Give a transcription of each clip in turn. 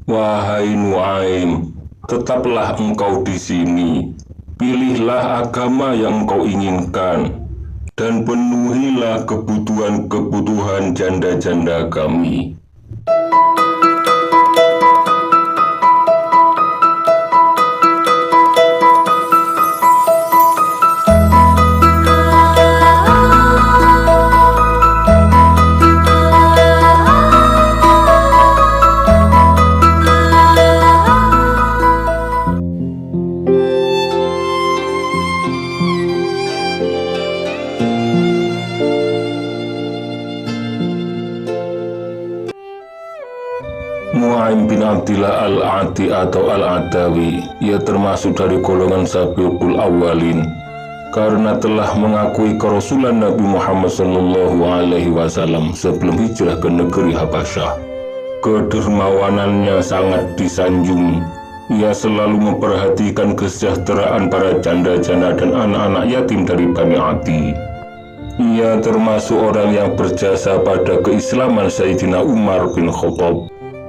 Wahai Nuaim, tetaplah engkau di sini. Pilihlah agama yang engkau inginkan dan penuhilah kebutuhan-kebutuhan janda-janda kami. Nuaim bin Abdillah al-Adi atau al-Adawi, ia termasuk dari golongan Sabiqul Awwalin karena telah mengakui kerasulan Nabi Muhammad SAW sebelum hijrah ke negeri Habasyah. Kedermawanannya sangat disanjung. Ia selalu memperhatikan kesejahteraan para janda-janda dan anak-anak yatim dari Bani Adi. Ia termasuk orang yang berjasa pada keislaman Sayyidina Umar bin Khattab.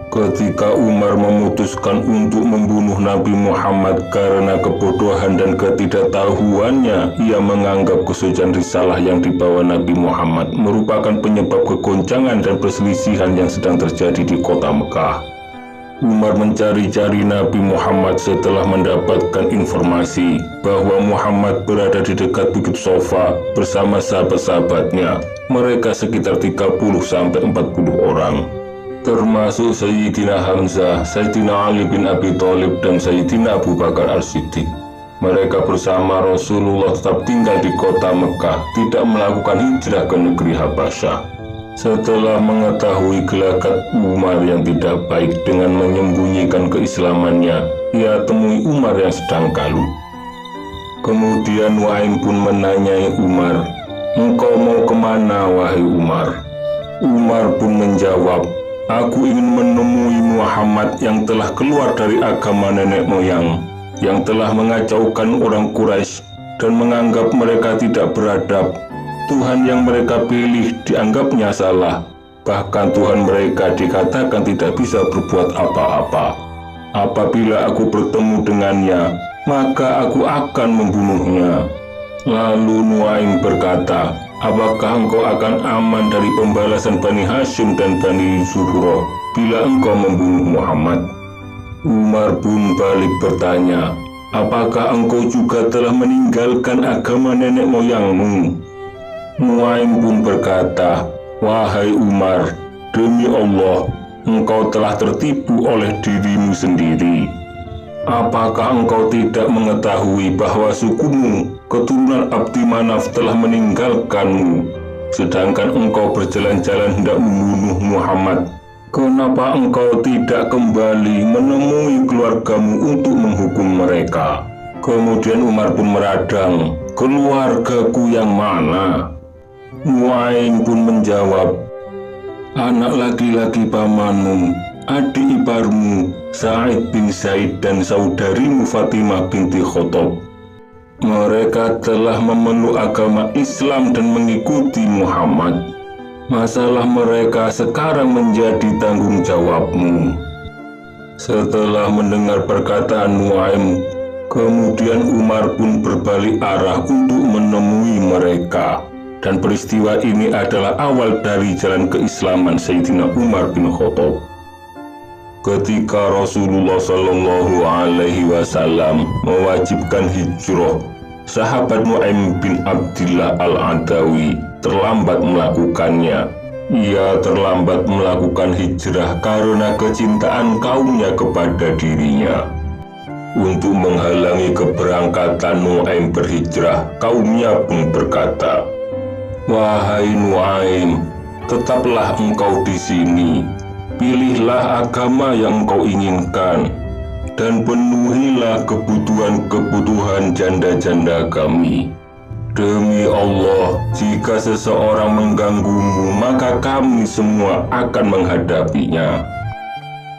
Ketika Umar memutuskan untuk membunuh Nabi Muhammad karena kebodohan dan ketidaktahuannya, ia menganggap kesucian risalah yang dibawa Nabi Muhammad merupakan penyebab kegoncangan dan perselisihan yang sedang terjadi di kota Mekah. Umar mencari-cari Nabi Muhammad setelah mendapatkan informasi bahwa Muhammad berada di dekat Bukit Sofa bersama sahabat-sahabatnya. Mereka sekitar 30-40 orang, termasuk Sayyidina Hamzah, Sayyidina Ali bin Abi Thalib, dan Sayyidina Abu Bakar As-Siddiq. Mereka bersama Rasulullah tetap tinggal di kota Mekah, tidak melakukan hijrah ke negeri Habasyah. Setelah mengetahui gelagat Umar yang tidak baik dengan menyembunyikan keislamannya, ia temui Umar yang sedang galuh. Kemudian Nuaim pun menanyai Umar, "Engkau mau kemana, wahai Umar?" Umar pun menjawab, "Aku ingin menemui Muhammad yang telah keluar dari agama nenek moyang, yang telah mengacaukan orang Quraisy dan menganggap mereka tidak beradab. Tuhan yang mereka pilih dianggapnya salah, bahkan Tuhan mereka dikatakan tidak bisa berbuat apa-apa. Apabila aku bertemu dengannya, maka aku akan membunuhnya." Lalu Nuaim berkata, "Apakah engkau akan aman dari pembalasan Bani Hashim dan Bani Zuhra bila engkau membunuh Muhammad?" Umar pun balik bertanya, "Apakah engkau juga telah meninggalkan agama nenek moyangmu?" Nuaim pun berkata, "Wahai Umar, demi Allah, engkau telah tertipu oleh dirimu sendiri. Apakah engkau tidak mengetahui bahwa sukumu, keturunan Abdi Manaf, telah meninggalkanmu, sedangkan engkau berjalan-jalan hendak membunuh Muhammad? Kenapa engkau tidak kembali menemui keluargamu untuk menghukum mereka?" Kemudian Umar pun meradang, "Keluargaku yang mana?" Nuaim pun menjawab, "Anak laki-laki pamanmu, adik iparmu Sa'id bin Zaid, dan saudarimu Fatimah binti Khattab. Mereka telah memeluk agama Islam dan mengikuti Muhammad. Masalah mereka sekarang menjadi tanggung jawabmu." Setelah mendengar perkataan Nuaim, kemudian Umar pun berbalik arah untuk menemui mereka. Dan peristiwa ini adalah awal dari jalan keislaman Sayyidina Umar bin Khattab. Ketika Rasulullah SAW mewajibkan hijrah, sahabat Nuaim bin Abdillah al-Adawi terlambat melakukannya. Ia terlambat melakukan hijrah karena kecintaan kaumnya kepada dirinya. Untuk menghalangi keberangkatan Nuaim berhijrah, kaumnya pun berkata, "Wahai Nuaim, tetaplah engkau di sini. Pilihlah agama yang engkau inginkan dan penuhilah kebutuhan-kebutuhan janda-janda kami. Demi Allah, jika seseorang mengganggumu, maka kami semua akan menghadapinya."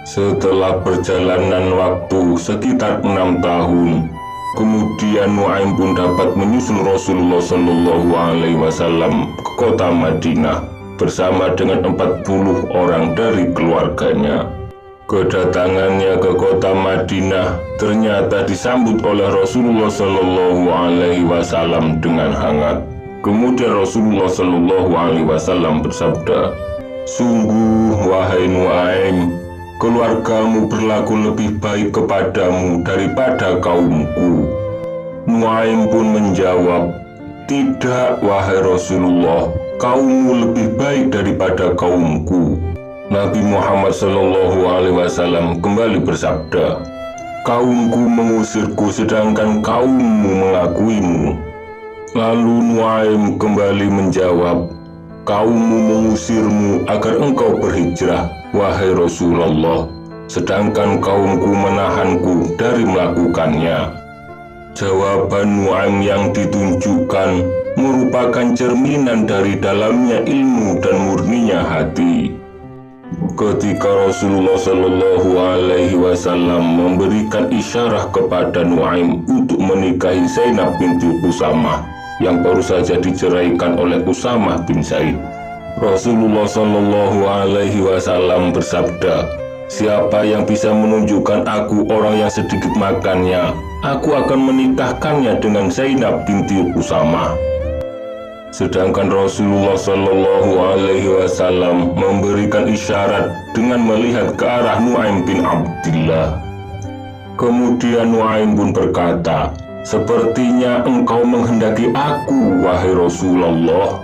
Setelah perjalanan waktu sekitar 6 tahun, kemudian Nuaim pun dapat menyusul Rasulullah SAW ke kota Madinah bersama dengan 40 orang dari keluarganya. Kedatangannya ke kota Madinah ternyata disambut oleh Rasulullah Shallallahu Alaihi Wasallam dengan hangat. Kemudian Rasulullah Shallallahu Alaihi Wasallam bersabda, "Sungguh wahai Nuaim, keluargamu berlaku lebih baik kepadamu daripada kaumku." Nuaim pun menjawab, "Tidak wahai Rasulullah, kaummu lebih baik daripada kaumku." Nabi Muhammad Shallallahu Alaihi Wasallam kembali bersabda, "Kaumku mengusirku sedangkan kaummu mengakuimu." Lalu Nuaim kembali menjawab, "Kaummu mengusirmu agar engkau berhijrah, wahai Rasulullah, sedangkan kaumku menahanku dari melakukannya." Jawaban Nuaim yang ditunjukkan merupakan cerminan dari dalamnya ilmu dan murninya hati. Ketika Rasulullah Shallallahu Alaihi Wasallam memberikan isyarah kepada Nuaim untuk menikahi Zainab binti Usamah yang baru saja diceraikan oleh Usamah bin Zaid, Rasulullah Shallallahu Alaihi Wasallam bersabda, "Siapa yang bisa menunjukkan aku orang yang sedikit makannya, aku akan menikahkannya dengan Zainab binti Usamah." Sedangkan Rasulullah Shallallahu Alaihi Wasallam memberikan isyarat dengan melihat ke arah Nuaim bin Abdillah. Kemudian Nuaim pun berkata, "Sepertinya engkau menghendaki aku, wahai Rasulullah."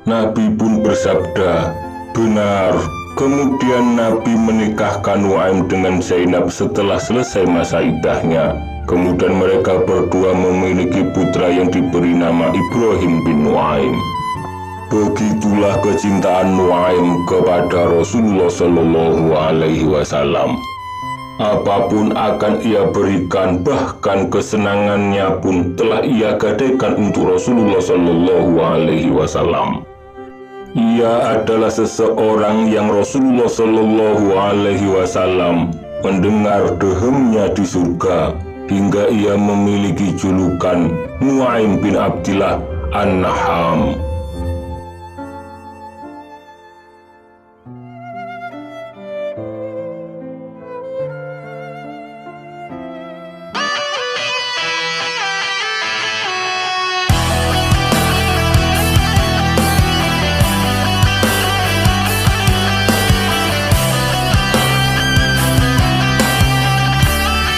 Nabi pun bersabda, "Benar." Kemudian Nabi menikahkan Nuaim dengan Zainab setelah selesai masa iddahnya. Kemudian mereka berdua memiliki putra yang diberi nama Ibrahim bin Nuaim. Begitulah kecintaan Nuaim kepada Rasulullah Shallallahu Alaihi Wasallam. Apapun akan ia berikan, bahkan kesenangannya pun telah ia gadaikan untuk Rasulullah Shallallahu Alaihi Wasallam. Ia adalah seseorang yang Rasulullah Shallallahu Alaihi Wasallam mendengar dehemnya di surga, hingga ia memiliki julukan Nuaim bin Abdillah An-Naham.